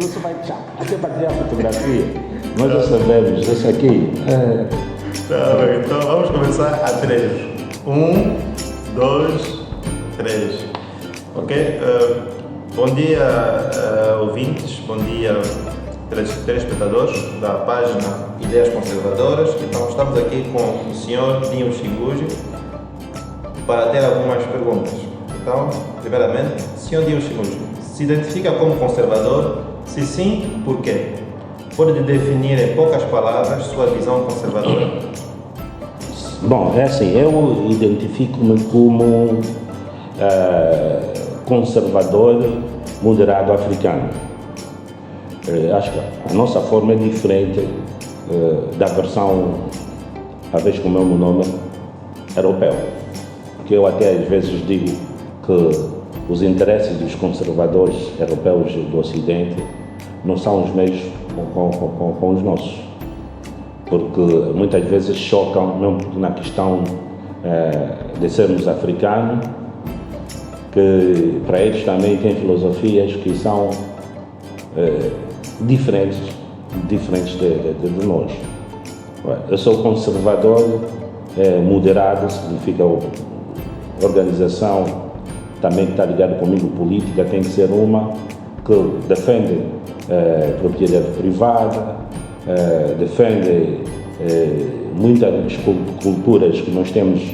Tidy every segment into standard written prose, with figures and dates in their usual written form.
você vai tchau, até para tirar fotografia. Nós já sabemos, esse aqui. Tá bem, então vamos começar a 3. 1, 2, 3. Ok? Bom dia, ouvintes, bom dia, telespectadores da página Ideias Conservadoras. Então, estamos aqui com o Sr. Dinho Xinguji para ter algumas perguntas. Então, primeiramente, Sr. Dinho Xinguji, se identifica como conservador? Se sim, por quê? Pode definir em poucas palavras sua visão conservadora? Bom, é assim, eu identifico-me como conservador moderado africano. Acho que a nossa forma é diferente da versão, talvez com o mesmo nome, europeu. Porque eu até às vezes digo que os interesses dos conservadores europeus do Ocidente não são os mesmos com os nossos. Porque muitas vezes chocam, mesmo na questão de sermos africanos, que para eles também têm filosofias que são diferentes de nós. Eu sou conservador, moderado, significa organização também que está ligada comigo, política, tem que ser uma que defende propriedade privada, defende muitas culturas que nós temos,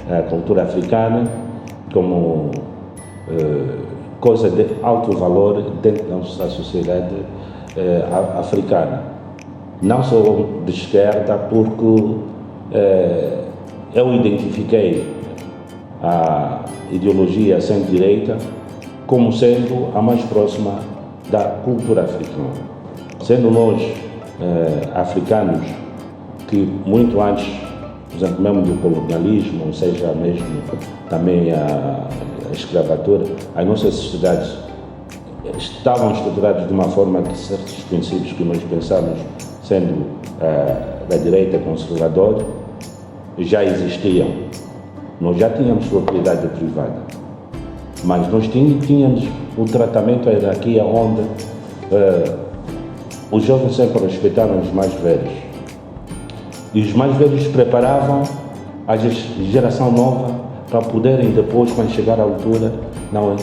a cultura africana, como coisa de alto valor dentro da nossa sociedade africana. Não sou de esquerda porque eu identifiquei a ideologia centro-direita como sendo a mais próxima da cultura africana. Sendo nós africanos que muito antes, por exemplo, mesmo do colonialismo, ou seja, mesmo também a escravatura, as nossas sociedades estavam estruturadas de uma forma que certos princípios que nós pensamos sendo da direita conservadora já existiam. Nós já tínhamos propriedade privada, mas nós tínhamos o tratamento, a hierarquia, onde os jovens sempre respeitaram os mais velhos. E os mais velhos preparavam a geração nova para poderem depois, quando chegar à altura, não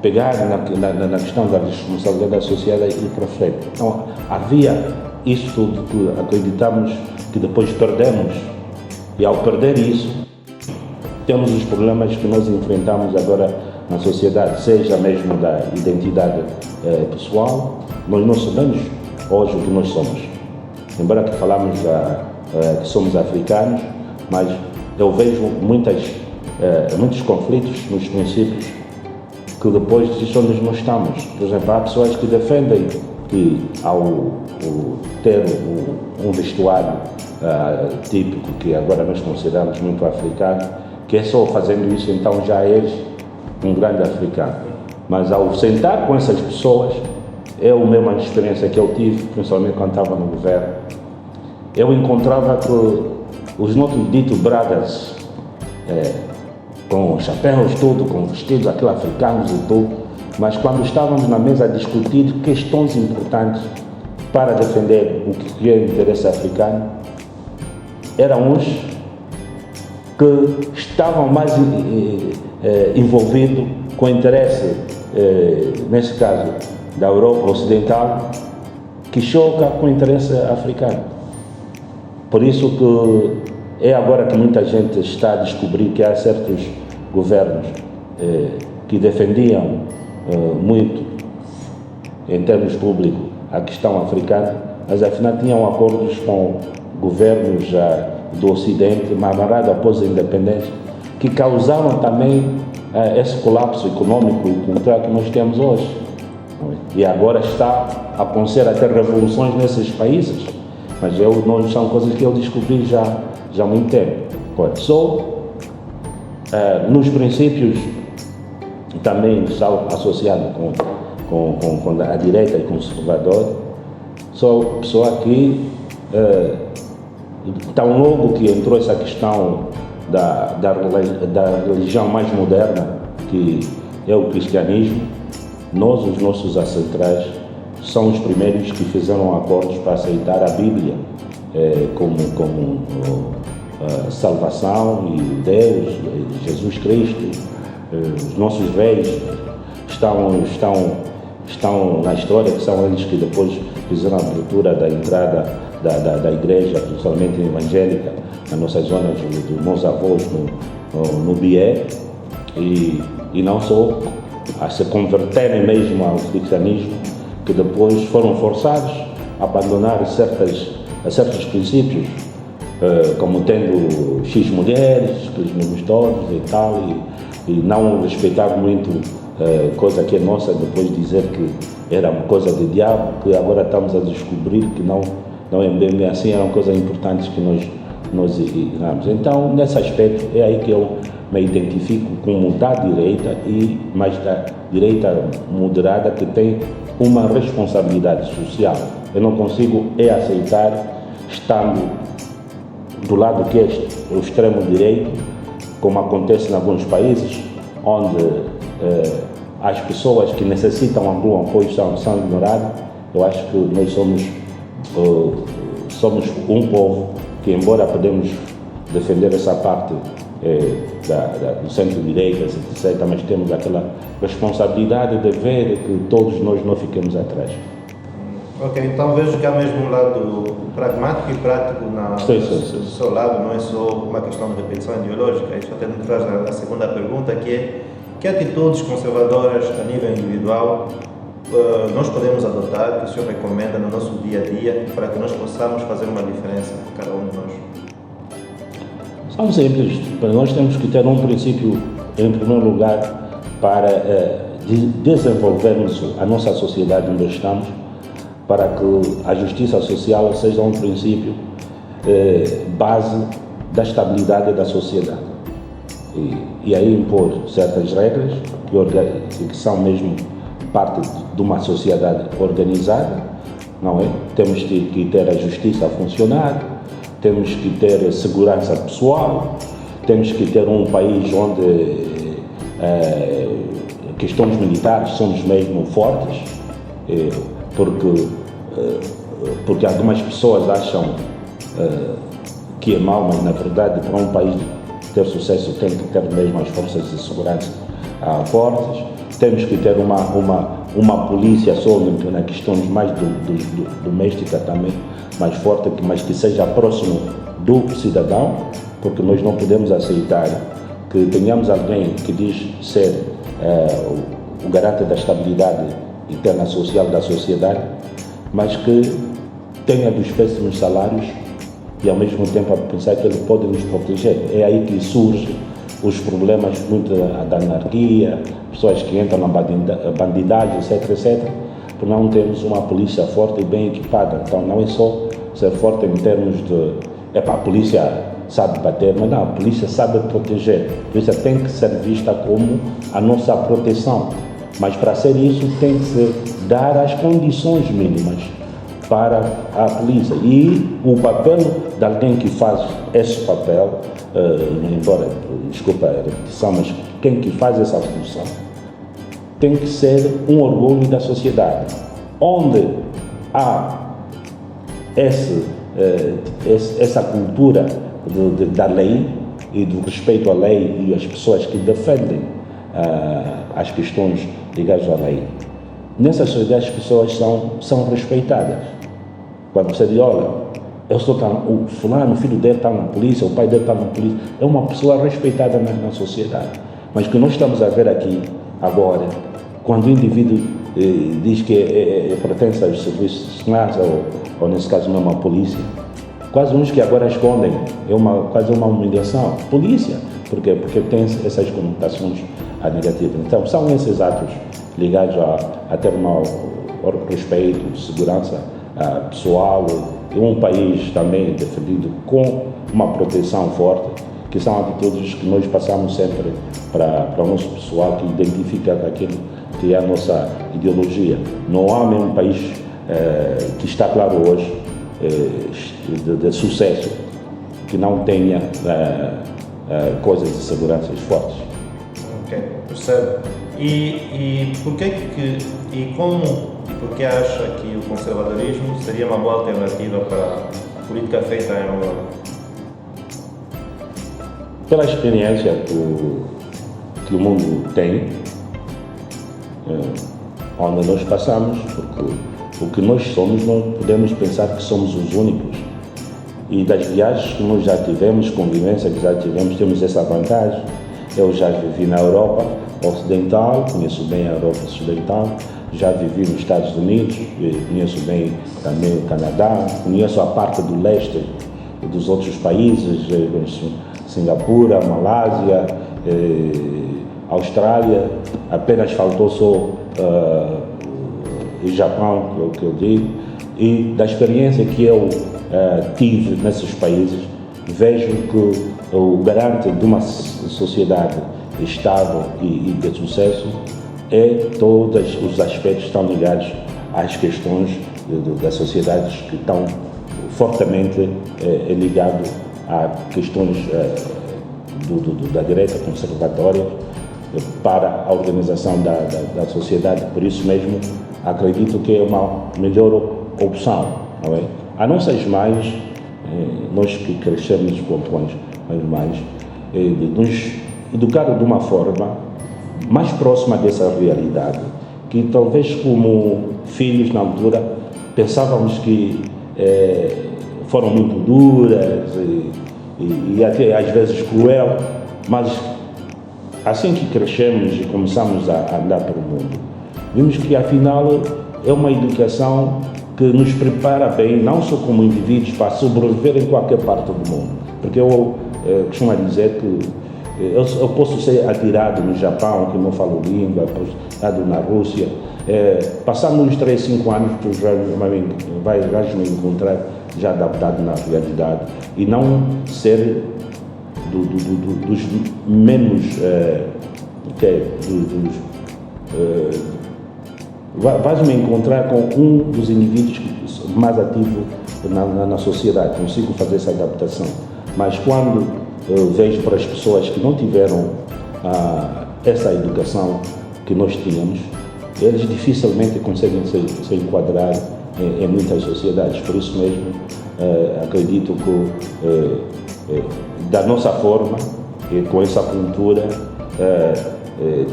pegar na questão da responsabilidade associada e ir para frente. Então, havia isso tudo que acreditamos que depois perdemos. E ao perder isso, temos os problemas que nós enfrentamos agora na sociedade, seja mesmo da identidade pessoal. Nós não sabemos hoje o que nós somos. Embora que falamos que somos africanos, mas eu vejo muitos conflitos nos princípios que depois disso onde nós estamos. Por exemplo, há pessoas que defendem que ao ter um vestuário típico, que agora nós consideramos muito africano, que é só fazendo isso então já és um grande africano. Mas ao sentar com essas pessoas, é a mesma experiência que eu tive, principalmente quando estava no governo, eu encontrava que os nossos ditos bradas, com chapéus tudo, com vestidos aquilo africanos e tudo, mas quando estávamos na mesa a discutir questões importantes para defender o que é o interesse africano, eram uns que estavam mais envolvidos com o interesse, nesse caso, da Europa Ocidental, que choca com o interesse africano. Por isso que é agora que muita gente está a descobrir que há certos governos que defendiam muito, em termos públicos, a questão africana, mas afinal tinham acordos com governos do Ocidente, amarrado após a independência, que causaram também esse colapso econômico e cultural que nós temos hoje. E agora está a acontecer até revoluções nesses países, mas não são coisas que eu descobri já há muito tempo. Sou, nos princípios, também sou associado com a direita e conservadora, sou pessoa que, tão logo que entrou essa questão da religião mais moderna, que é o cristianismo, os nossos ancestrais são os primeiros que fizeram acordos para aceitar a Bíblia como salvação, e Deus, Jesus Cristo. Os nossos reis estão na história, que são eles que depois fizeram a abertura da entrada da igreja, principalmente evangélica, na nossa zona dos meus avós, no Bié, e não só a se converterem mesmo ao cristianismo, que depois foram forçados a abandonar certos princípios, como tendo X mulheres, aqueles mesmos todos e tal, e não respeitar muito coisa que é nossa, depois dizer que era uma coisa de diabo, que agora estamos a descobrir que não é bem assim, eram coisas importantes que nós ignoramos. Então, nesse aspecto, é aí que eu me identifico como da direita, mas da direita moderada, que tem uma responsabilidade social. Eu não consigo aceitar, estando do lado que é o extremo direito, como acontece em alguns países, onde as pessoas que necessitam algum apoio são ignoradas. Eu acho que nós somos um povo que, embora podemos defender essa parte do centro-direita, etc., mas temos aquela responsabilidade de ver que todos nós não fiquemos atrás. Ok, então vejo que há mesmo um lado pragmático e prático do seu lado, não é só uma questão de repetição ideológica. Isso até nos traz a segunda pergunta, que é: que atitudes conservadoras a nível individual nós podemos adotar, que o senhor recomenda no nosso dia a dia, para que nós possamos fazer uma diferença, cada um de nós? São simples. Nós temos que ter um princípio, em primeiro lugar, para desenvolvermos a nossa sociedade onde estamos, para que a justiça social seja um princípio base da estabilidade da sociedade. E aí impor certas regras que são mesmo parte de uma sociedade organizada, não é? Temos que ter a justiça a funcionar, temos que ter segurança pessoal, temos que ter um país onde questões militares somos mesmo fortes, porque algumas pessoas acham que é mau, mas na verdade, para um país ter sucesso tem que ter mesmo as forças de segurança fortes. Temos que ter uma polícia só na questões mais domésticas também, mais forte, mas que seja próximo do cidadão, porque nós não podemos aceitar que tenhamos alguém que diz ser o garante da estabilidade interna social da sociedade, mas que tenha dos péssimos salários e ao mesmo tempo a pensar que ele pode nos proteger. É aí que surgem os problemas muito da anarquia, pessoas que entram na bandidagem, etc, por não termos uma polícia forte e bem equipada. Então não é só ser forte em termos de a polícia sabe bater, mas não, a polícia sabe proteger. A polícia tem que ser vista como a nossa proteção, mas para ser isso tem que se dar as condições mínimas para a polícia. E o papel de alguém que faz esse papel, embora, desculpa a repetição, mas quem que faz essa função tem que ser um orgulho da sociedade, onde há essa cultura da lei e do respeito à lei e as pessoas que defendem as questões ligadas à lei. Nessa sociedade as pessoas são respeitadas. Quando você diz, olha, o fulano, o filho dele está na polícia, o pai dele está na polícia, é uma pessoa respeitada na sociedade. Mas o que nós estamos a ver aqui agora, quando o indivíduo diz que pertence aos serviços de segurança, ou nesse caso mesmo a polícia, quase uns que agora escondem, quase uma humilhação. Polícia, por quê? Porque tem essas conotações negativas. Então, são esses atos ligados a ter um respeito, segurança pessoal, e um país também defendido com uma proteção forte, que são atitudes que nós passamos sempre para o nosso pessoal, que identifica aquilo que é a nossa ideologia. Não há nenhum país que está claro hoje de sucesso que não tenha coisas de segurança fortes. Ok, percebe. E por que e como E por que acha que o conservadorismo seria uma boa alternativa para a política feita em Angola? Pela experiência que o mundo tem, onde nós passamos, porque o que nós somos, não podemos pensar que somos os únicos. E das viagens que nós já tivemos, convivência que já tivemos, temos essa vantagem. Eu já vivi na Europa Ocidental, conheço bem a Europa Ocidental, já vivi nos Estados Unidos, conheço bem também o Canadá, conheço a parte do leste dos outros países, Singapura, Malásia, Austrália, apenas faltou só o Japão, que eu digo, e da experiência que eu tive nesses países, vejo que o garante de uma sociedade estável e de sucesso é todos os aspectos que estão ligados às questões das sociedades que estão fortemente ligados a questões da direita conservatória para a organização da sociedade. Por isso mesmo, acredito que é uma melhor opção, não é? A nossas mães, nós que crescemos com as mães, de nos educar de uma forma mais próxima dessa realidade, que talvez como filhos na altura pensávamos que foram muito duras e até às vezes cruel, mas assim que crescemos e começamos a andar pelo mundo, vimos que afinal é uma educação que nos prepara bem, não só como indivíduos, para sobreviver em qualquer parte do mundo. Porque eu costumo dizer que eu posso ser atirado no Japão, que não falo língua, atirado na Rússia, passando uns 3, 5 anos, tu vais me encontrar já adaptado na realidade e não ser dos menos vais me encontrar com um dos indivíduos mais ativos na sociedade, consigo fazer essa adaptação. Mas quando vejo para as pessoas que não tiveram essa educação que nós tínhamos, eles dificilmente conseguem se enquadrar em muitas sociedades. Por isso mesmo, acredito que da nossa forma, com essa cultura,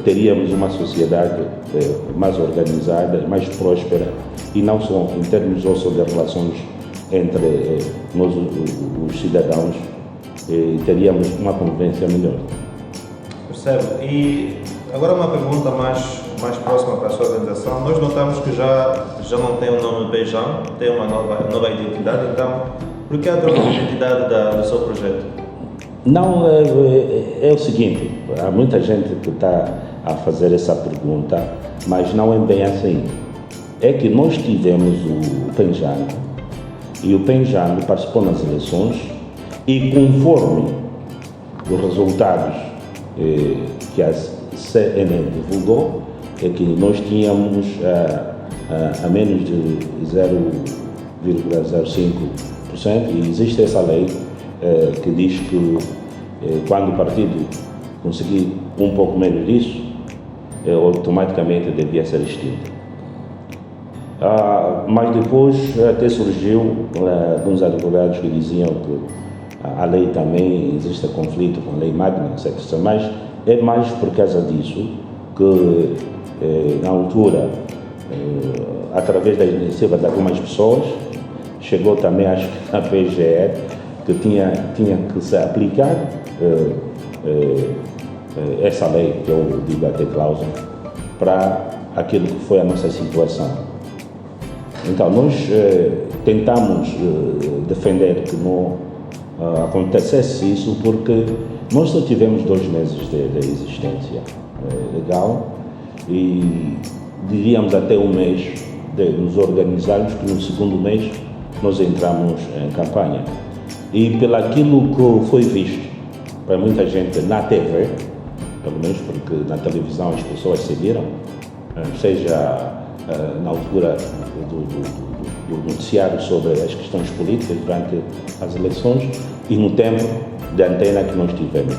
teríamos uma sociedade mais organizada, mais próspera, e não só em termos also de relações entre nós, os cidadãos, teríamos uma convivência melhor. Percebo. E agora uma pergunta mais próxima para a sua organização. Nós notamos que já não tem o nome Beijão, tem uma nova identidade, então por que a troca de identidade do seu projeto? Não, é o seguinte, há muita gente que está a fazer essa pergunta, mas não é bem assim. É que nós tivemos o Penjango, e o Penjango participou nas eleições, e conforme os resultados que a CNN divulgou, é que nós tínhamos a menos de 0,05%, e existe essa lei que diz que quando o partido conseguir um pouco menos disso, automaticamente devia ser extinto. Mas depois até surgiu alguns advogados que diziam que a lei também existe conflito com a lei magna, etc. Mas é mais por causa disso que na altura, através da iniciativa de algumas pessoas, chegou também, acho que a PGE, que tinha que se aplicar essa lei, que eu digo até cláusula, para aquilo que foi a nossa situação. Então, nós tentamos defender que não acontecesse isso, porque nós só tivemos 2 meses de existência legal e diríamos até 1 mês de nos organizarmos, que no segundo mês nós entramos em campanha. E pelo aquilo que foi visto para muita gente na TV, pelo menos porque na televisão as pessoas seguiram, seja na altura do noticiário sobre as questões políticas durante as eleições e no tempo de antena que nós tivemos.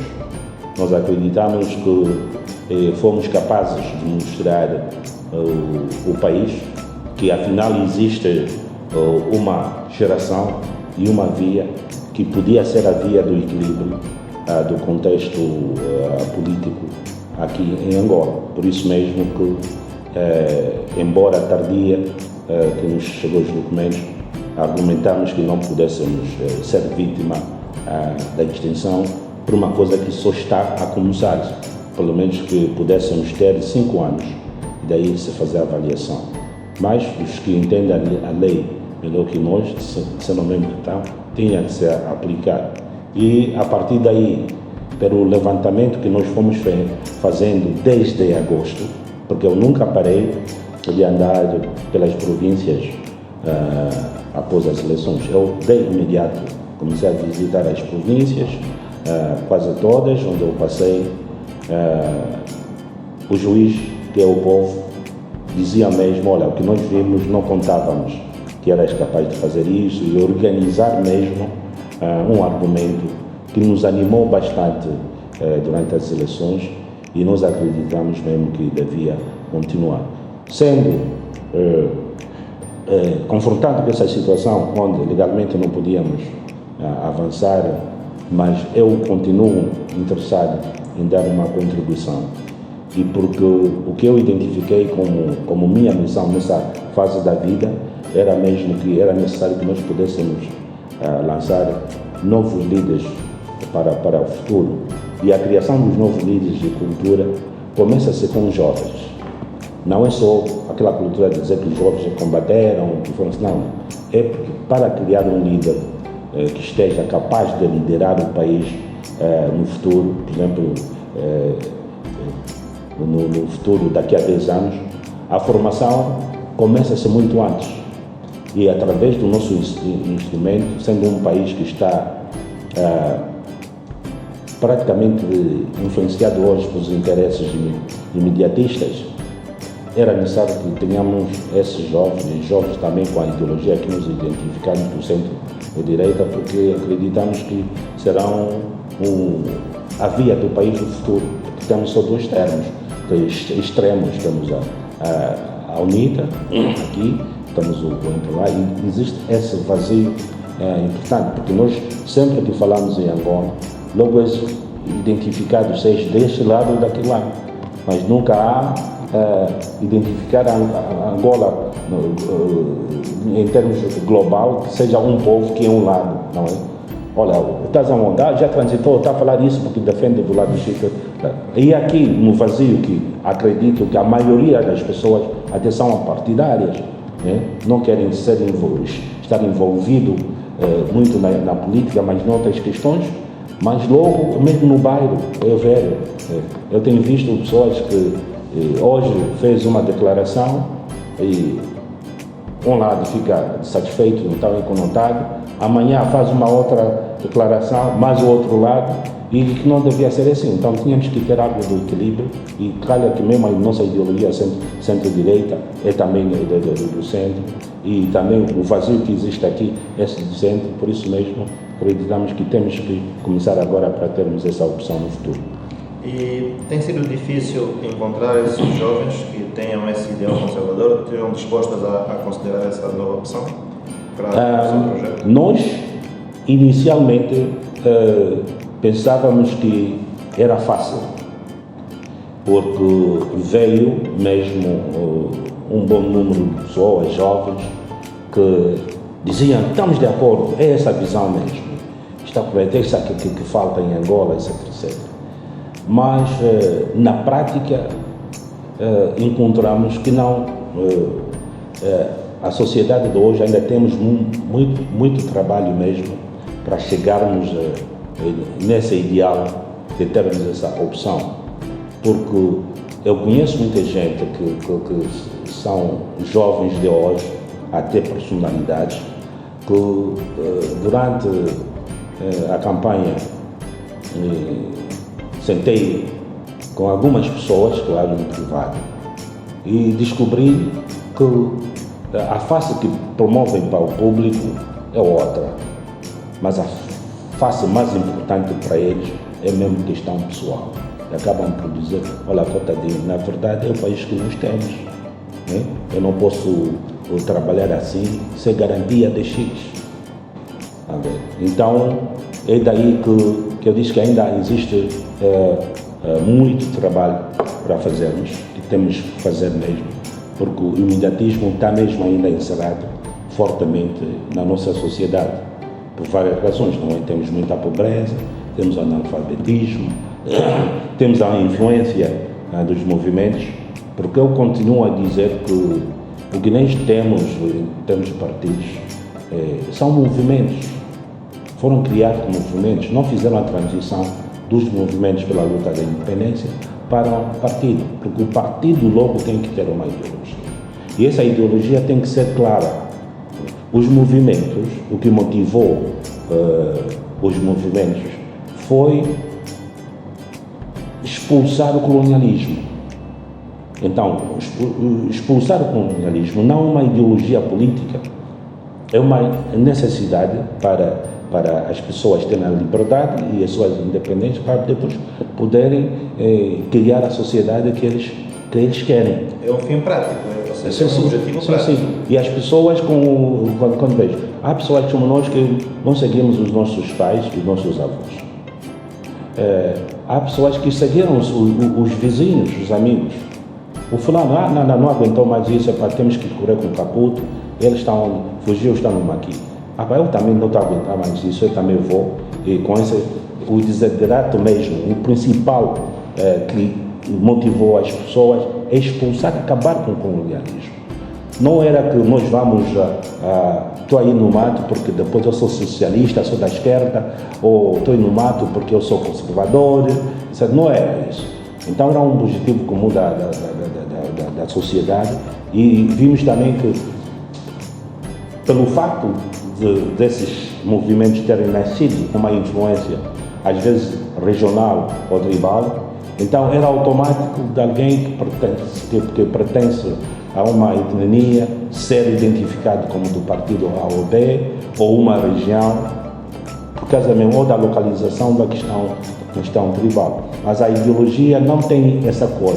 Nós acreditamos que fomos capazes de mostrar o país que afinal existe uma geração e uma via que podia ser a via do equilíbrio do contexto político aqui em Angola. Por isso mesmo que, embora tardia, que nos chegou os documentos, argumentamos que não pudéssemos ser vítima da extinção por uma coisa que só está a começar, pelo menos que pudéssemos ter 5 anos, e daí se fazer a avaliação. Mas os que entendem a lei melhor que nós, sendo mesmo que estão, tinha que ser aplicado. E a partir daí, pelo levantamento que nós fomos fazendo desde agosto, porque eu nunca parei de andar pelas províncias após as eleições. Eu, de imediato, comecei a visitar as províncias, quase todas, onde eu passei. O juiz, que é o povo, dizia mesmo, olha, o que nós vimos não contávamos que eras capaz de fazer isso, e organizar mesmo um argumento que nos animou bastante durante as eleições, e nós acreditamos mesmo que devia continuar. Sendo confrontado com essa situação, onde legalmente não podíamos avançar, mas eu continuo interessado em dar uma contribuição, e porque o que eu identifiquei como minha missão nessa fase da vida era mesmo que era necessário que nós pudéssemos lançar novos líderes para o futuro. E a criação dos novos líderes de cultura começa-se com os jovens. Não é só aquela cultura de dizer que os jovens combateram, que foram, não. É porque para criar um líder que esteja capaz de liderar o país no futuro, por exemplo, no futuro daqui a 10 anos, a formação começa-se muito antes. E através do nosso instrumento, sendo um país que está praticamente influenciado hoje pelos interesses imediatistas, era necessário que tenhamos esses jovens também com a ideologia que nos identificamos do centro-direita, porque acreditamos que serão a via do país do futuro. Porque temos só 2 termos extremos, temos a UNITA aqui, temos o lá, e existe esse vazio importante, porque nós sempre que falamos em Angola, logo é identificado seja deste lado ou daquele lado, mas nunca há identificar a Angola em termos global, que seja um povo que é um lado, não é? Olha, estás aonde? Já transitou, está a falar isso porque defende do lado do Chico. E aqui, no vazio, que acredito que a maioria das pessoas até são partidárias, né? Não querem estar envolvido muito na política, mas noutras questões, mas logo, mesmo no bairro, eu tenho visto pessoas que hoje fez uma declaração e um lado fica satisfeito, então é conotado, amanhã faz uma outra declaração, mas o outro lado, e que não devia ser assim. Então tínhamos que ter algo do equilíbrio, e claro que mesmo a nossa ideologia centro-direita é também do centro, e também o vazio que existe aqui é do centro, por isso mesmo acreditamos que temos que começar agora para termos essa opção no futuro. E tem sido difícil encontrar esses jovens que tenham esse ideal conservador, que estejam dispostos a considerar essa nova opção para o seu projeto? Nós, inicialmente, pensávamos que era fácil, porque veio mesmo um bom número de pessoas, jovens, que diziam, estamos de acordo, é essa visão mesmo, está correto, é isso que falta em Angola, etc, etc. Mas, na prática, encontramos que não. A sociedade de hoje ainda temos muito trabalho mesmo para chegarmos nesse ideal de termos essa opção. Porque eu conheço muita gente que são jovens de hoje, até personalidades, que durante a campanha sentei com algumas pessoas, claro, no privado, e descobri que a face que promovem para o público é outra, mas a face mais importante para eles é mesmo questão pessoal. E acabam por dizer, olha, Cotadinho, na verdade é o país que nós temos, né? Eu não posso ou trabalhar assim, isso é garantia de X. Então, é daí que eu disse que ainda existe muito trabalho para fazermos, e temos que fazer mesmo, porque o imediatismo está mesmo ainda encerrado fortemente na nossa sociedade, por várias razões. Não é? Temos muita pobreza, temos o analfabetismo, temos a influência dos movimentos, porque eu continuo a dizer que o que nós temos em termos de partidos são movimentos, foram criados como movimentos, não fizeram a transição dos movimentos pela luta da independência para o partido, porque o partido logo tem que ter uma ideologia. E essa ideologia tem que ser clara. Os movimentos, o que motivou os movimentos foi expulsar o colonialismo. Então, expulsar o colonialismo não é uma ideologia política, é uma necessidade para as pessoas terem a liberdade e as suas independências para depois poderem criar a sociedade que eles querem. É um fim prático, é um objetivo prático. Sim. E as pessoas, quando vejo, há pessoas como nós que não seguimos os nossos pais e os nossos avós. Há pessoas que seguiram os vizinhos, os amigos. O fulano, não aguentou mais isso, temos que correr com o caputo, eles fugiu, estão aqui. Eu também não estou a aguentar mais isso, eu também vou. E com o desiderato mesmo, o principal que motivou as pessoas é expulsar, acabar com o colonialismo. Não era que nós vamos, estou aí no mato porque depois eu sou socialista, sou da esquerda, ou estou aí no mato porque eu sou conservador, não era isso. Então era um objetivo comum da sociedade, e vimos também que, pelo facto desses movimentos terem nascido com uma influência, às vezes regional ou tribal, então era automático de alguém que pertence a uma etnia ser identificado como do partido A ou B, ou uma região, por causa mesmo ou da localização da questão tribal. Mas a ideologia não tem essa cor.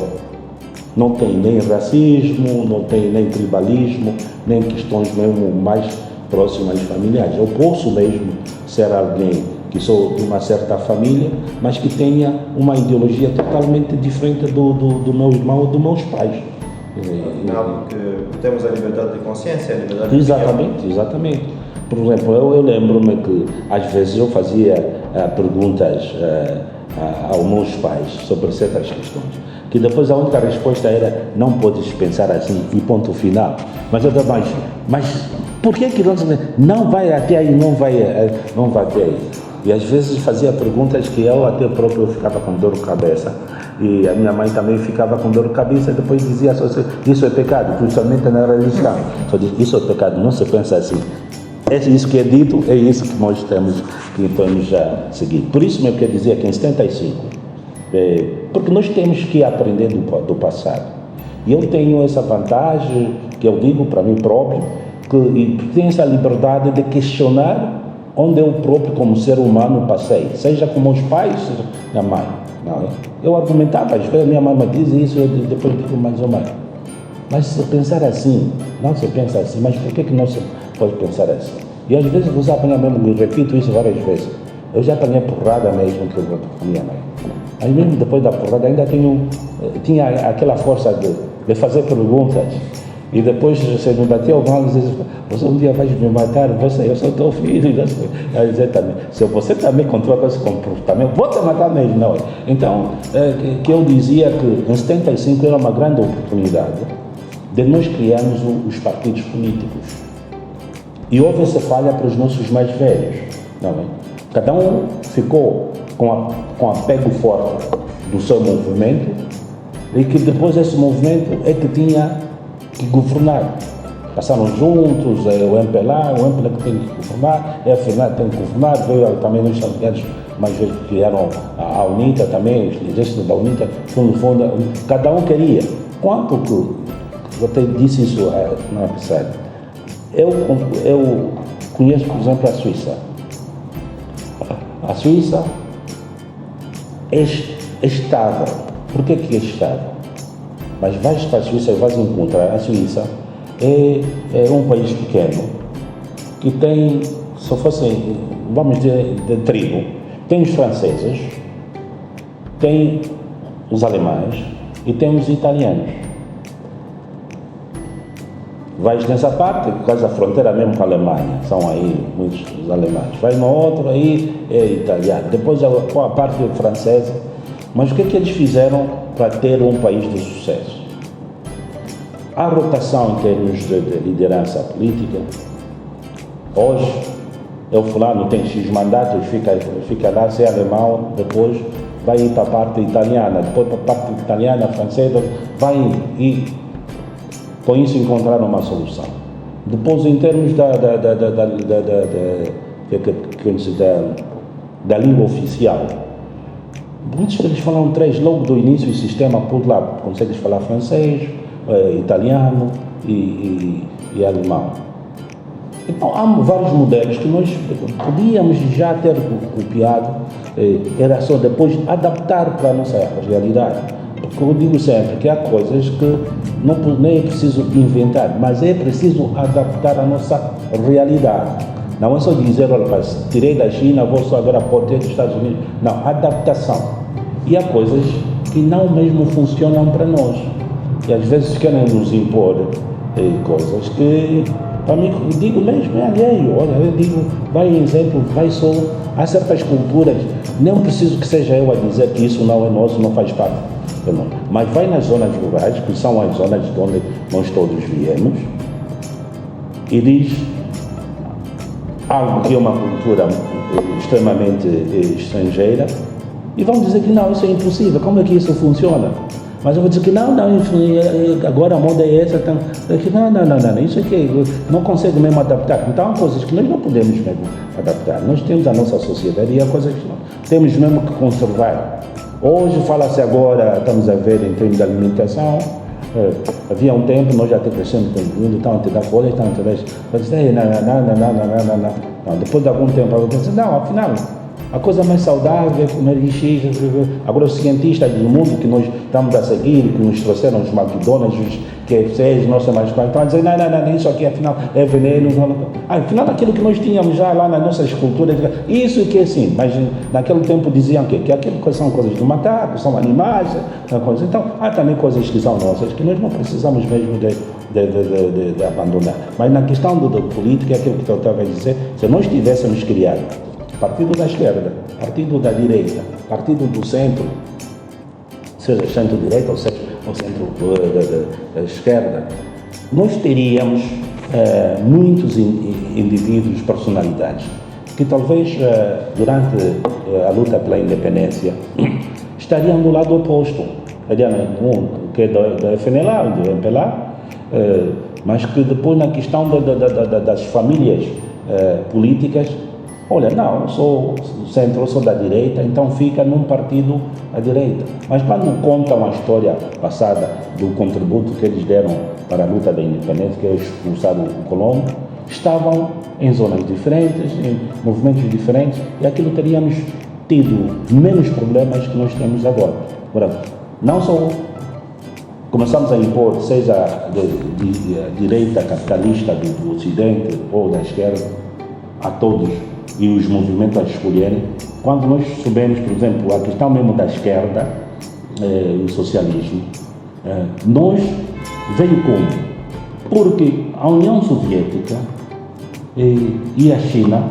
Não tem nem racismo, não tem nem tribalismo, nem questões mesmo mais próximas familiares. Eu posso mesmo ser alguém que sou de uma certa família, mas que tenha uma ideologia totalmente diferente do meu irmão ou dos meus pais. Não, porque temos a liberdade de consciência, a liberdade Exatamente. Por exemplo, eu lembro-me que às vezes eu fazia perguntas aos meus pais sobre certas questões, que depois a única resposta era: não podes pensar assim, e ponto final. Mas eu dava mas por que não vai até aí, não vai até aí? E às vezes fazia perguntas que eu até próprio ficava com dor de cabeça, e a minha mãe também ficava com dor de cabeça, e depois dizia: isso é pecado, principalmente na religião. Só diz: isso é pecado, não se pensa assim. É isso que é dito, é isso que nós temos que seguir. Por isso eu quero dizer que em 75, porque nós temos que aprender do passado. E eu tenho essa vantagem, que eu digo para mim próprio, que tenho essa liberdade de questionar onde eu próprio, como ser humano, passei, seja com meus pais, seja com a mãe. Não é? Eu argumentava, às vezes minha mãe me diz isso, eu depois digo: mais ou menos. Mas se pensar assim, não se pensa assim, mas por que não se pode pensar assim? E às vezes você apanha mesmo, eu repito isso várias vezes, eu já apanhei porrada mesmo com minha mãe. Aí mesmo depois da porrada ainda tinha aquela força de fazer perguntas. E depois você me bateu mal e diz: você um dia vai me matar, eu sou teu filho. Aí dizer também: se você também controla esse comportamento, vou te matar mesmo. Não. Então, que eu dizia que em 75 era uma grande oportunidade de nós criarmos os partidos políticos. E houve essa falha para os nossos mais velhos. Não é? Cada um ficou com apego forte do seu movimento, e que depois esse movimento é que tinha que governar. Passaram juntos, o MPLA que tem que governar, a FNA tem que governar, veio também os familiares mais vezes que criaram a UNITA também, os líderes da UNITA, no fundo, cada um queria. Quanto que, eu até disse isso na passada, eu conheço, por exemplo, a Suíça. A Suíça é estável. Por que é estável? Mas vais para a Suíça e vais encontrar a Suíça é um país pequeno que tem, se fosse, vamos dizer, de tribo, tem os franceses, tem os alemães e tem os italianos. Vais nessa parte, por causa da fronteira mesmo com a Alemanha, são aí muitos os alemães. Vai no outro, aí é italiano. Depois a parte francesa. Mas o que é que eles fizeram para ter um país de sucesso? A rotação em termos de liderança política. Hoje, o fulano tem X mandatos, fica lá, se é alemão, depois vai ir para a parte italiana, depois para a parte italiana, francesa, vai ir. Com isso encontraram uma solução. Depois, em termos da língua oficial, muitos deles falam três, logo do início do sistema, por lá, consegues falar francês, italiano e alemão. Então, há vários modelos que nós podíamos já ter copiado, era só depois adaptar para a nossa realidade. Porque eu digo sempre que há coisas que nem é preciso inventar, mas é preciso adaptar a nossa realidade. Não é só dizer, olha, tirei da China, vou só agora ter dos Estados Unidos. Não, adaptação. E há coisas que não mesmo funcionam para nós. E às vezes querem nos impor coisas que, para mim, eu digo mesmo, é alheio. Olha, eu digo, vai em exemplo, vai só. Há certas culturas, não preciso que seja eu a dizer que isso não é nosso, não faz parte. Mas vai nas zonas rurais, que são as zonas de onde nós todos viemos, e diz algo que é uma cultura extremamente estrangeira, e vão dizer que não, isso é impossível, como é que isso funciona? Mas eu vou dizer que não, agora a moda é essa, não, isso aqui não consegue mesmo adaptar. Então há coisas que nós não podemos mesmo adaptar. Nós temos a nossa sociedade e há coisas que temos mesmo que conservar. Hoje fala-se agora, estamos a ver em termos de alimentação, havia um tempo, nós já crescemos com o mundo, estão a te dar folhas, estão a te dar... Mas não. Depois de algum tempo, eu pensei, não, afinal, a coisa mais saudável é comer X. Agora os cientistas do mundo que nós estamos a seguir, que nos trouxeram os McDonald's, os KFCs, não sei mais qual, estão a dizer, não, isso aqui afinal é veneno. Afinal, aquilo que nós tínhamos já lá nas nossas culturas, isso que é assim, mas naquele tempo diziam que aquilo são coisas do macaco, são animais, então há também coisas que são nossas, que nós não precisamos mesmo de abandonar. Mas na questão da política, é aquilo que eu estava a dizer, se nós tivéssemos criado partido da esquerda, partido da direita, partido do centro, seja centro-direita ou centro da esquerda, nós teríamos muitos indivíduos, personalidades, que talvez durante a luta pela independência estariam do lado oposto, que é da FNLA, do MPLA, mas que depois na questão das famílias políticas, olha, não, eu sou do centro, eu sou da direita, então fica num partido à direita. Mas quando contam a história passada do contributo que eles deram para a luta da independência, que é expulsar o Colombo, estavam em zonas diferentes, em movimentos diferentes, e aquilo teríamos tido menos problemas que nós temos agora. Agora, não só começamos a impor, seja de direita capitalista do Ocidente ou da esquerda, a todos, e os movimentos a escolherem, quando nós soubemos, por exemplo, a questão mesmo da esquerda, o socialismo, nós veio como? Porque a União Soviética e a China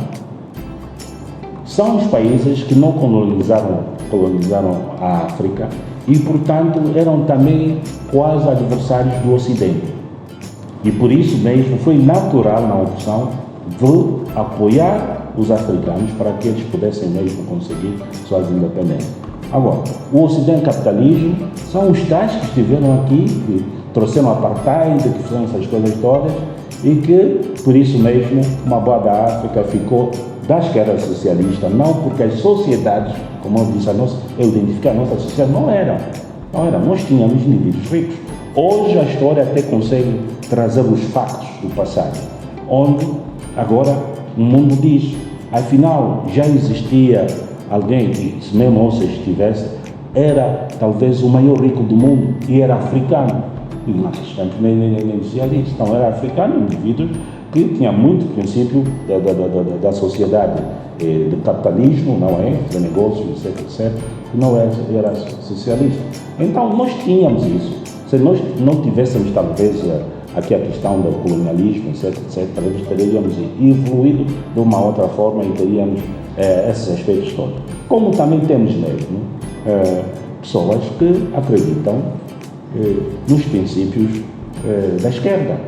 são os países que não colonizaram a África e, portanto, eram também quase adversários do Ocidente. E por isso mesmo foi natural na opção de apoiar os africanos para que eles pudessem mesmo conseguir suas independências. Agora, o Ocidente capitalismo são os tais que estiveram aqui, que trouxeram apartheid, que fizeram essas coisas todas e que, por isso mesmo, uma boa da África ficou da esquerda socialista, não porque as sociedades, como eu disse, eu identifiquei a nossa sociedade, não eram. Nós tínhamos indivíduos ricos. Hoje a história até consegue trazer os factos do passado, onde agora o mundo diz, afinal já existia alguém que, se mesmo ou se estivesse, era talvez o maior rico do mundo e era africano. E naqueles tempos nem dizia isso. Então era africano, um indivíduo que tinha muito princípio da sociedade, do capitalismo, não é? De negócios, etc. E não era socialista. Então nós tínhamos isso. Se nós não tivéssemos, talvez, aqui a questão do colonialismo, etc., talvez teríamos evoluído de uma outra forma e teríamos esses aspectos todos. Como também temos mesmo pessoas que acreditam nos princípios da esquerda.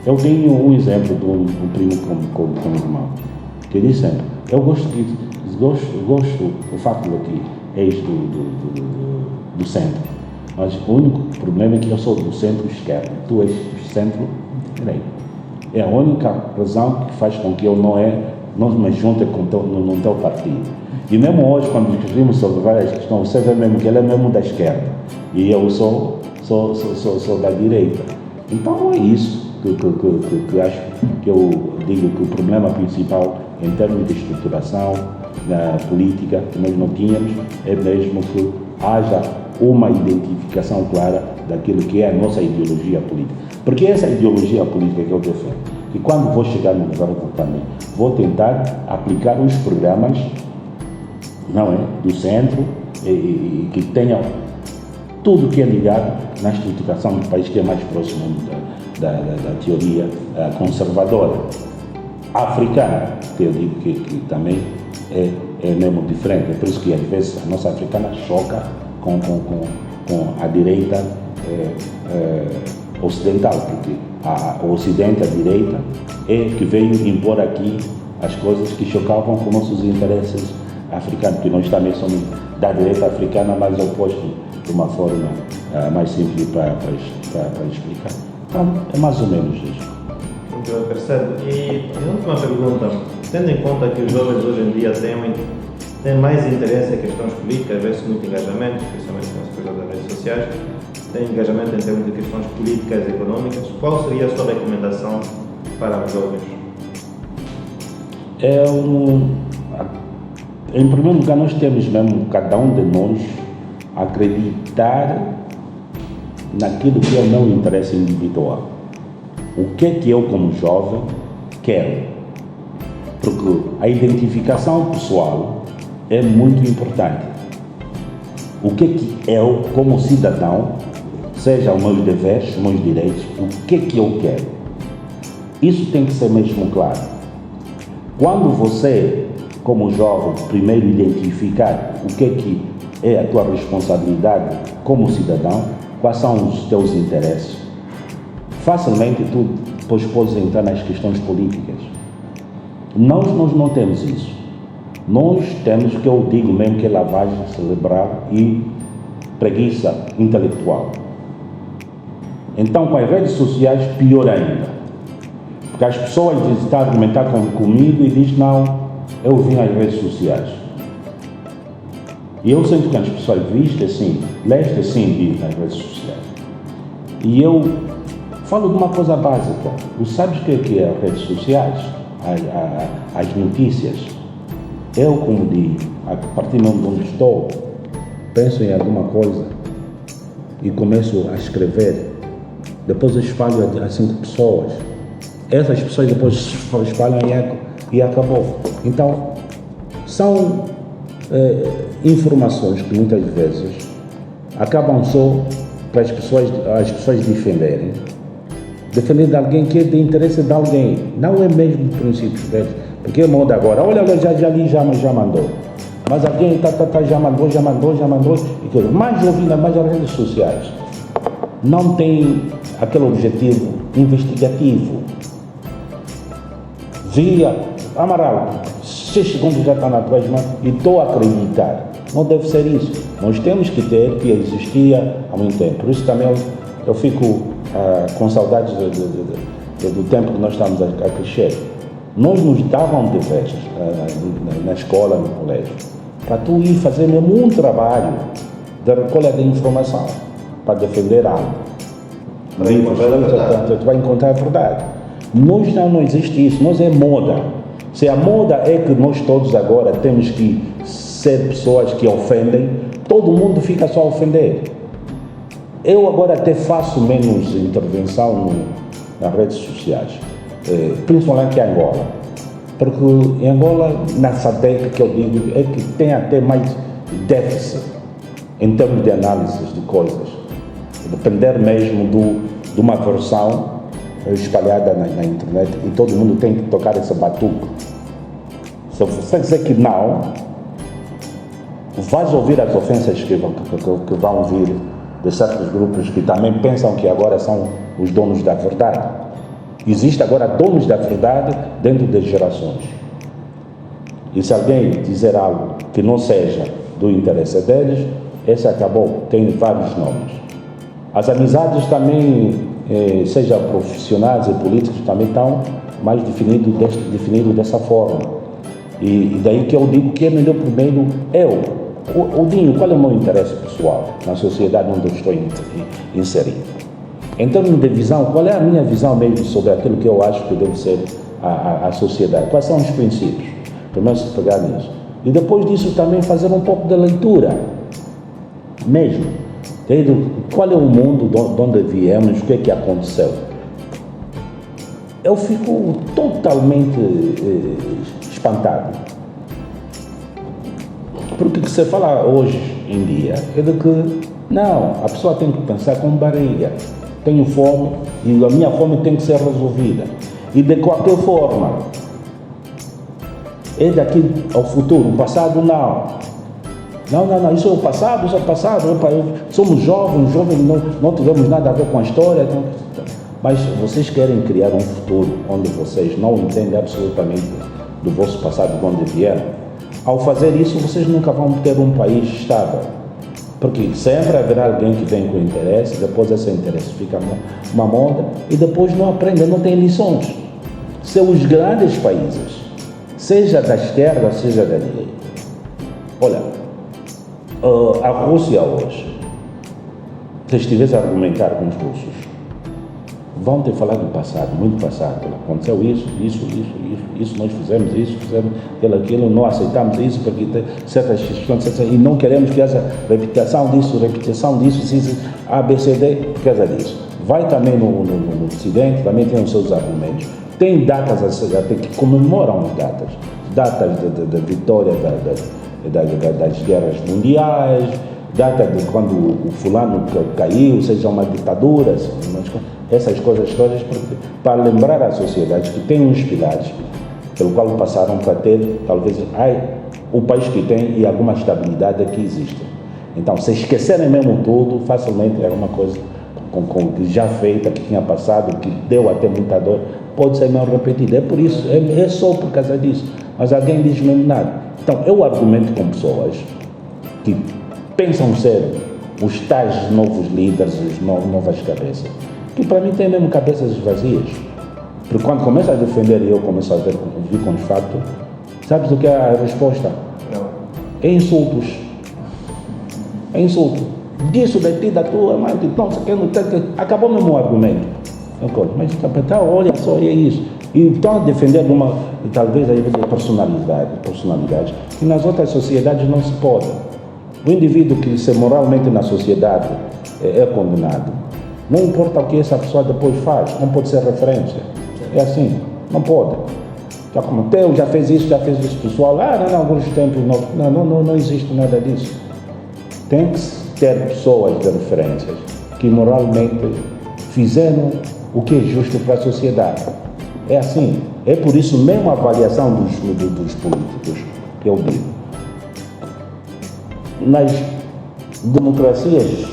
Eu tenho um exemplo de um primo com um irmão, que disse sempre, eu gosto do facto de que és do centro, mas o único problema é que eu sou do centro-esquerda, tu és do centro-direita. É a única razão que faz com que eu não me junte no teu partido. E mesmo hoje, quando discutimos sobre várias questões, você vê mesmo que ele é mesmo da esquerda e eu sou da direita. Então é isso que acho que eu digo que o problema principal em termos de estruturação na política que nós não tínhamos é mesmo que haja uma identificação clara daquilo que é a nossa ideologia política. Porque essa ideologia política que eu defendo, que quando vou chegar no governo também, vou tentar aplicar os programas, não é, do centro e que tenham tudo que é ligado na estruturação do país, que é mais próximo da teoria conservadora africana, que eu digo que também é mesmo diferente. É por isso que às vezes a nossa africana choca com a direita ocidental, porque o ocidente, a direita, é que veio impor aqui as coisas que chocavam com nossos interesses africanos, porque nós também somos da direita africana, mas oposto de uma forma mais simples para explicar. Então, é mais ou menos isso. Muito bem, percebo. E a última pergunta, tendo em conta que os jovens hoje em dia têm mais interesse em questões políticas, vê-se muito engajamento, especialmente com as coisas das redes sociais, tem engajamento em termos de questões políticas e económicas, qual seria a sua recomendação para os jovens? Em primeiro lugar, nós temos mesmo, cada um de nós, acreditar naquilo que é o meu interesse individual. O que é que eu, como jovem, quero? Porque a identificação pessoal é muito importante. O que é que eu, como cidadão, seja os meus deveres, os meus direitos, o que é que eu quero? Isso tem que ser mesmo claro. Quando você, como jovem, primeiro identificar o que é a tua responsabilidade como cidadão, quais são os teus interesses, facilmente tu depois podes entrar nas questões políticas. Nós não temos isso. Nós temos o que eu digo mesmo que é lavagem cerebral e preguiça intelectual. Então, com as redes sociais, pior ainda. Porque as pessoas estão a argumentar comigo e dizem, não, eu vim às redes sociais. E eu sinto que as pessoas vistem assim, leste assim nas redes sociais. E eu falo de uma coisa básica. Sabes o que é as redes sociais? As notícias. Eu, como digo, a partir de onde estou, penso em alguma coisa e começo a escrever. Depois eu espalho a 5 pessoas. Essas pessoas depois espalham e acabou. Então, são informações que muitas vezes acabam só para as pessoas defenderem de alguém que é de interesse de alguém, não é mesmo do princípio deles, porque é moda agora, olha, já li, já mandou, mas alguém já mandou, e coisa. Mais ouvindo, mais as redes sociais não tem aquele objetivo investigativo. Via Amaral, 6 segundos já está na tua mão e estou a acreditar. Não deve ser isso. Nós temos que ter, que existia há muito tempo. Por isso também eu fico com saudades do tempo que nós estamos a crescer. Nós nos davam deveres na escola, no colégio, para tu ir fazer mesmo um trabalho de recolha de informação, para defender algo. Tu vai encontrar a verdade. Nós não existe isso, nós é moda. Se a moda é que nós todos agora temos que ser pessoas que ofendem, todo mundo fica só a ofender. Eu agora até faço menos intervenção nas redes sociais, principalmente em Angola, porque em Angola, na SADC, que eu digo, é que tem até mais déficit em termos de análise de coisas, depender mesmo de uma versão espalhada na internet e todo mundo tem que tocar esse batuque. Se você dizer que não, vais ouvir as ofensas que vão vir de certos grupos que também pensam que agora são os donos da verdade. Existe agora donos da verdade dentro das gerações. E se alguém dizer algo que não seja do interesse deles, esse acabou, tem vários nomes. As amizades também, seja profissionais e políticos, também estão mais definidos dessa forma. E daí que eu digo que é melhor primeiro o Dinho, qual é o meu interesse pessoal na sociedade onde eu estou inserido? Em termos de visão, qual é a minha visão mesmo sobre aquilo que eu acho que deve ser a sociedade? Quais são os princípios? Primeiro se pegar nisso. E depois disso também fazer um pouco de leitura, mesmo. Qual é o mundo de onde viemos, o que é que aconteceu? Eu fico totalmente espantado. Porque o que se fala hoje em dia é de que, não, a pessoa tem que pensar com barriga. Tenho fome e a minha fome tem que ser resolvida. E de qualquer forma, é daqui ao futuro, o passado não. Não, isso é o passado. Somos jovens não tivemos nada a ver com a história. Então, mas vocês querem criar um futuro onde vocês não entendem absolutamente do vosso passado, de onde vieram. Ao fazer isso, vocês nunca vão ter um país estável. Porque sempre haverá alguém que vem com interesse, depois esse interesse fica uma moda e depois não aprende, não tem lições. São os grandes países, seja da esquerda, seja da direita. Olha, a Rússia hoje, se estivesse a argumentar com os russos, vão ter falado do passado, muito passado. Aconteceu isso, nós fizemos aquilo, não aceitamos isso porque tem certas questões e não queremos que essa repetição disso, A, B, C, D, por causa disso. Vai também no Ocidente, também tem os seus argumentos. Tem datas até que comemoram as datas da vitória das guerras mundiais, data de quando o fulano caiu, seja uma ditadura, essas coisas todas, para lembrar à sociedade que tem uns pilares pelo qual passaram para ter, talvez, o país que tem e alguma estabilidade que existe. Então, se esquecerem mesmo tudo, facilmente é uma coisa que já feita, que tinha passado, que deu até muita dor, pode ser mesmo repetida. É por isso, é só por causa disso. Mas alguém diz mesmo nada. Então, eu argumento com pessoas que pensam ser os tais novos líderes, as novas cabeças, que para mim têm mesmo cabeças vazias. Porque quando começa a defender e eu começo a vir com os fatos, sabes o que é a resposta? Não. É insultos. É insulto. Disso, de ti, da tua mãe, não sei o que, acabou mesmo o argumento. Mas capitão, olha só, é isso. E estão a defender talvez a nível de personalidade, que nas outras sociedades não se pode. O indivíduo que se moralmente na sociedade é condenado, não importa o que essa pessoa depois faz, não pode ser referência. É assim, não pode. Já como Teu já fez isso, pessoal. Não, alguns tempos não existe nada disso. Tem que ter pessoas de referências que moralmente fizeram o que é justo para a sociedade. É assim. É por isso mesmo a avaliação dos políticos que eu digo. Nas democracias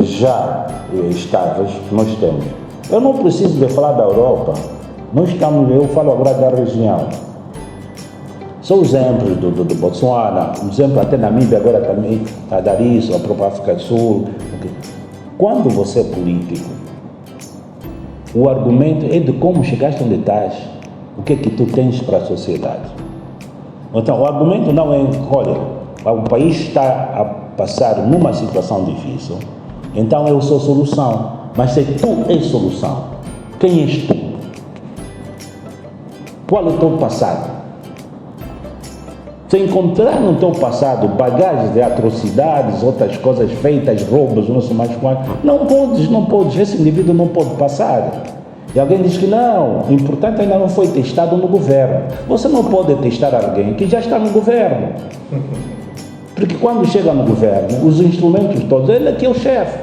já estáveis que nós temos, eu não preciso de falar da Europa, eu falo agora da região. São exemplos do Botsuana, um exemplo até na Namíbia agora também, a dar isso, a própria África do Sul. Quando você é político, o argumento é de como chegaste onde estás, o que é que tu tens para a sociedade. Então, o argumento não é, olha, o país está a passar numa situação difícil, então eu sou solução. Mas se tu és solução, quem és tu? Qual é o teu passado? Se encontrar no teu passado bagagens de atrocidades, outras coisas feitas, roubos, não sei mais quanto, não podes, esse indivíduo não pode passar. E alguém diz que não, o importante ainda não foi testado no governo. Você não pode testar alguém que já está no governo. Porque quando chega no governo, os instrumentos todos, ele é que é o chefe.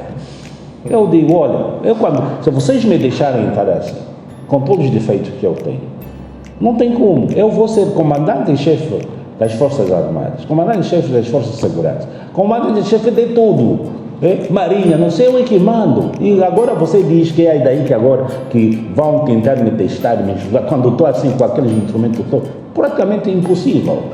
Eu digo, olha, se vocês me deixarem entrar assim, com todos os defeitos que eu tenho, não tem como. Eu vou ser comandante-chefe das Forças Armadas, comandante-chefe das Forças de Segurança, comandante-chefe de tudo. Marinha, não sei eu é que mando. E agora você diz que é daí que agora que vão tentar me testar, me julgar, quando eu estou assim com aqueles instrumentos todos, praticamente impossível.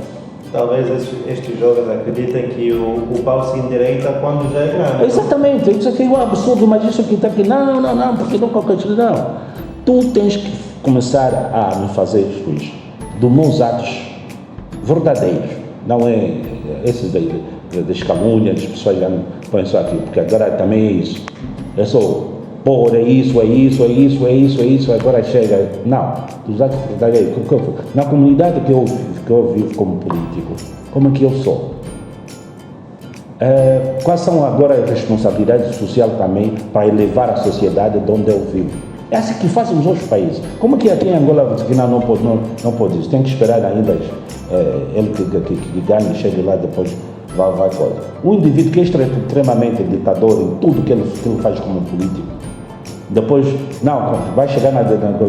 Talvez estes jovens acreditem que o pau se endireita quando já é grande. Exatamente, isso aqui é um absurdo, mas isso aqui está aqui, não, porque não qualquer coisa, não. Tu tens que começar a me fazer juízo dos meus atos verdadeiros, não é esses daí, das calúnias, as pessoas já não põem só aqui, porque agora também é isso. É só, é isso, agora chega. Não, dos atos verdadeiros. Na comunidade que eu vivo como político, como é que eu sou? Quais são agora as responsabilidades sociais também para elevar a sociedade de onde eu vivo? É assim que fazem os outros países. Como que aqui em Angola diz que não pode isso? Tem que esperar ainda ele que ganhe, chegue lá depois vai coisa. Um indivíduo que é extremamente ditador em tudo que ele faz como político, depois, não, vai chegar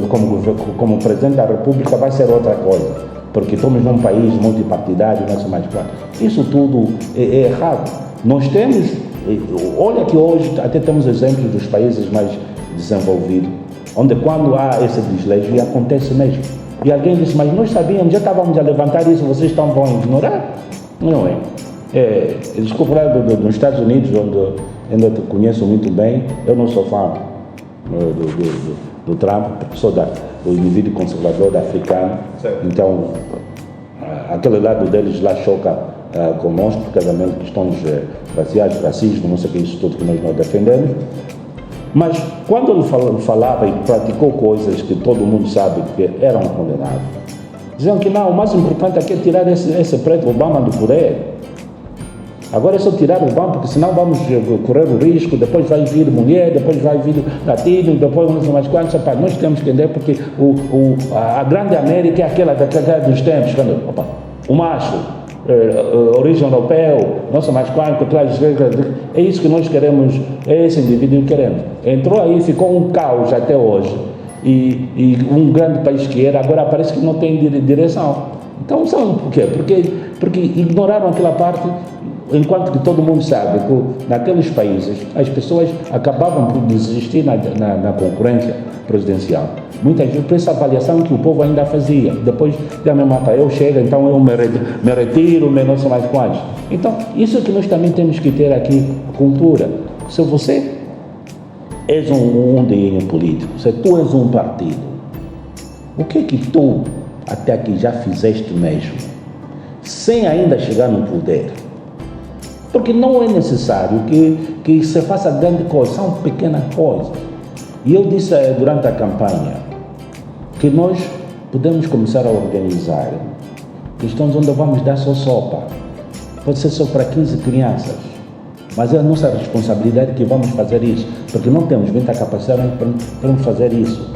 como presidente da República, vai ser outra coisa, porque estamos num país multipartidário, não sei mais claro. Isso tudo é errado. Nós temos, olha que hoje até temos exemplos dos países mais desenvolvidos, onde quando há esse desleixo, acontece mesmo. E alguém disse, mas nós sabíamos, já estávamos a levantar isso, vocês vão ignorar? Não é? Desculpa lá dos Estados Unidos, onde ainda te conheço muito bem, eu não sou fã do Trump, porque sou do indivíduo conservador africano, certo. Então aquele lado deles lá choca conosco, por causa de questões raciais, racismo, não sei o que, isso tudo que nós não defendemos. Mas quando ele falava e praticou coisas que todo mundo sabe que eram condenáveis, diziam que não, o mais importante aqui é tirar esse preto Obama do poder. Agora é só tirar o Obama, porque senão vamos correr o risco, depois vai vir mulher, depois vai vir latino, depois não sei mais quantos. Nós temos que entender porque a grande América é aquela dos tempos, o macho, origem europeu, não sei mais quanto, é isso que nós queremos, é esse indivíduo que queremos. Entrou aí, ficou um caos até hoje, e um grande país que era, agora parece que não tem direção. Então, sabe por quê? Porque ignoraram aquela parte, enquanto que todo mundo sabe que naqueles países as pessoas acabavam por desistir na concorrência presidencial. Muitas vezes por essa avaliação que o povo ainda fazia. Depois, eu chego, então eu me retiro, não sei mais quantos. Então, isso é que nós também temos que ter aqui, cultura. Se você és um político, se tu és um partido, o que é que tu até aqui já fizeste mesmo, sem ainda chegar no poder? Porque não é necessário que se faça grande coisa, são pequenas coisas. E eu disse durante a campanha que nós podemos começar a organizar questões onde vamos dar só sopa. Pode ser só para 15 crianças, mas é a nossa responsabilidade que vamos fazer isso, porque não temos muita capacidade para fazer isso.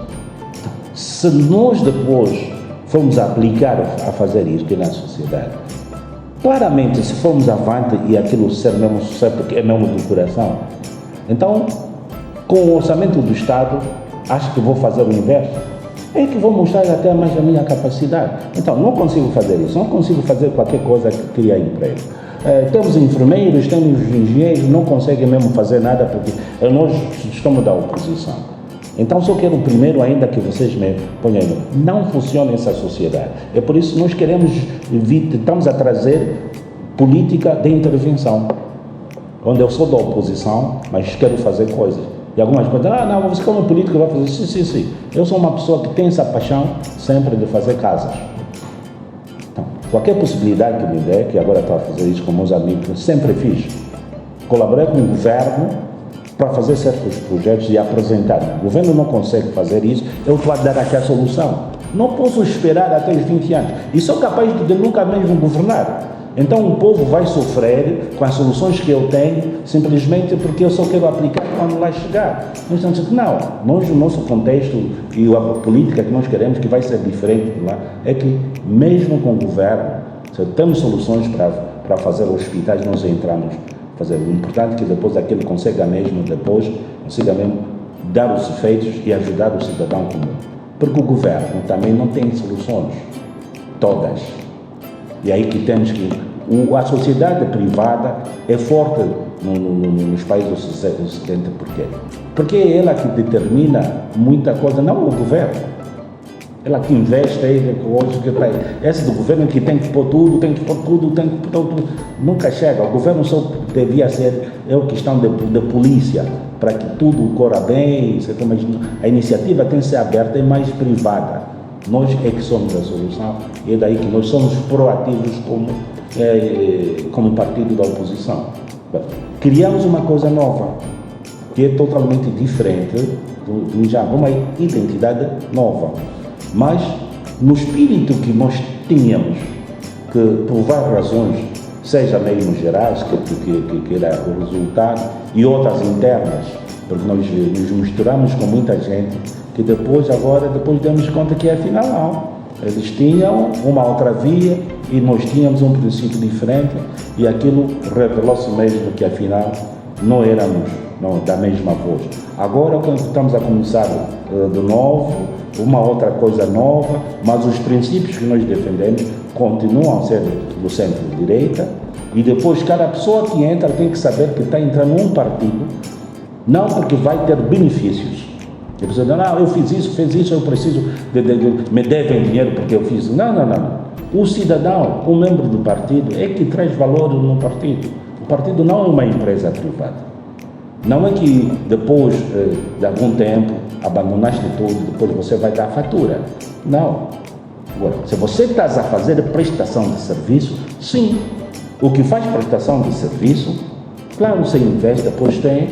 Se nós depois formos aplicar a fazer isso aqui na sociedade, claramente, se formos avante e aquilo ser mesmo sucesso, porque é mesmo do coração, então, com o orçamento do Estado, acho que vou fazer o inverso. É que vou mostrar até mais a minha capacidade. Então, não consigo fazer isso, não consigo fazer qualquer coisa que crie emprego. Temos enfermeiros, temos engenheiros, não conseguem mesmo fazer nada porque nós estamos da oposição. Então, só quero primeiro ainda que vocês me ponham aí. Não funciona essa sociedade. É por isso que nós queremos, estamos a trazer política de intervenção. Onde eu sou da oposição, mas quero fazer coisas. E algumas coisas, não, você como político vai fazer, sim. Eu sou uma pessoa que tem essa paixão sempre de fazer casas. Então, qualquer possibilidade que me der, que agora estou a fazer isso com meus amigos, sempre fiz. Colaborei com o governo para fazer certos projetos e apresentar. O governo não consegue fazer isso, eu estou a dar aqui a solução. Não posso esperar até os 20 anos. E sou capaz de nunca mesmo governar. Então o povo vai sofrer com as soluções que eu tenho, simplesmente porque eu só quero aplicar quando lá chegar. Nós estamos dizendo que não, nós, o nosso contexto e a política que nós queremos, que vai ser diferente de lá, é que mesmo com o governo, se temos soluções para fazer hospitais, nós entramos a fazer. O importante é que depois aquilo consiga mesmo dar os efeitos e ajudar o cidadão comum. Porque o governo também não tem soluções, todas. E aí que temos que... A sociedade privada é forte nos países do Ocidente. Por quê? Porque é ela que determina muita coisa, não o governo. Ela que investe aí, esse do governo que tem que pôr tudo, nunca chega. O governo só devia ser questão de polícia, para que tudo corra bem, mas a iniciativa tem que ser aberta e mais privada. Nós é que somos a solução, e é daí que nós somos proativos como partido da oposição. Criamos uma coisa nova, que é totalmente diferente já uma identidade nova, mas no espírito que nós tínhamos, que por várias razões, seja mesmo gerais, que era o resultado, e outras internas, porque nós nos misturamos com muita gente, que depois demos conta que afinal não. Eles tinham uma outra via e nós tínhamos um princípio diferente, e aquilo revelou-se mesmo que afinal não éramos da mesma voz. Agora quando estamos a começar de novo, uma outra coisa nova, mas os princípios que nós defendemos continuam a ser do centro-direita, e depois cada pessoa que entra tem que saber que está entrando num partido, não porque vai ter benefícios. A pessoa diz, não, eu fiz isso, eu preciso, me devem dinheiro porque eu fiz. Não. O cidadão, o membro do partido, é que traz valor no partido. O partido não é uma empresa privada. Não é que depois de algum tempo abandonaste tudo, depois você vai dar a fatura. Não. Agora, se você está a fazer prestação de serviço, sim. O que faz prestação de serviço, claro, você investe, depois tem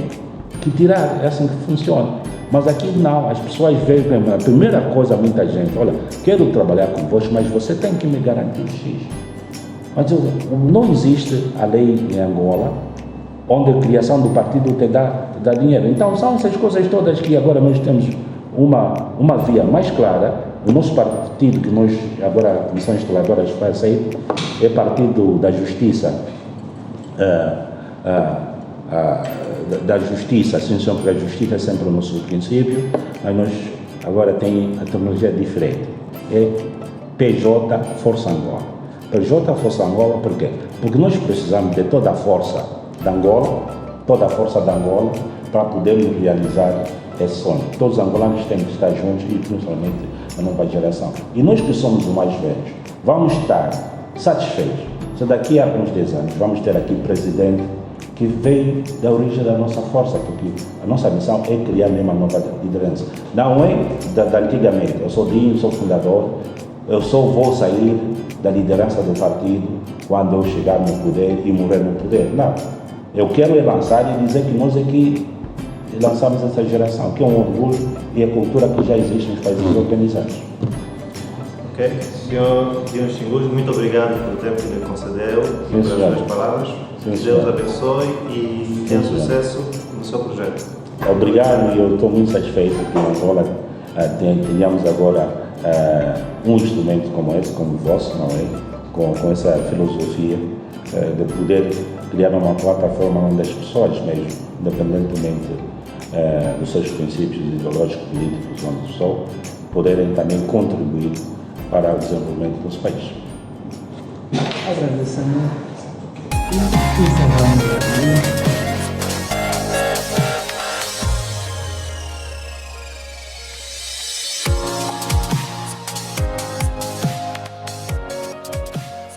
que tirar, é assim que funciona. Mas aqui não, as pessoas veem, a primeira coisa, muita gente, olha, quero trabalhar convosco, mas você tem que me garantir X. Mas não existe a lei em Angola, onde a criação do partido te dá dinheiro. Então são essas coisas todas que agora nós temos uma via mais clara. O nosso partido, que nós agora, a Comissão Instaladora faz sair, é partido da Justiça, da Justiça, assim, porque a Justiça é sempre o nosso princípio, mas nós agora tem a terminologia diferente, é PJ Força Angola. PJ Força Angola, por quê? Porque nós precisamos de toda a força da Angola, para podermos realizar esse sonho. Todos os angolanos têm que estar juntos, e principalmente a nova geração. E nós que somos os mais velhos, vamos estar satisfeitos se daqui a uns 10 anos vamos ter aqui presidente que veio da origem da nossa força, porque a nossa missão é criar mesmo uma nova liderança. Não é da antigamente, eu sou Dinho, sou fundador, eu só vou sair da liderança do partido quando eu chegar no poder e morrer no poder. Não, eu quero lançar e dizer que nós aqui lançamos essa geração, que é um orgulho e a cultura que já existe nos países organizados. Ok, Senhor Dion Xingus, muito obrigado pelo tempo que me concedeu e pelas suas palavras. Deus abençoe e tenha sucesso no seu projeto. Obrigado, e eu estou muito satisfeito que em Angola tenhamos agora um instrumento como esse, como o vosso, não é? Com essa filosofia de poder criar uma plataforma onde as pessoas mesmo, independentemente dos seus princípios ideológicos, políticos, onde são, poderem também contribuir para o desenvolvimento dos países. Agradecemos e encerramos aqui.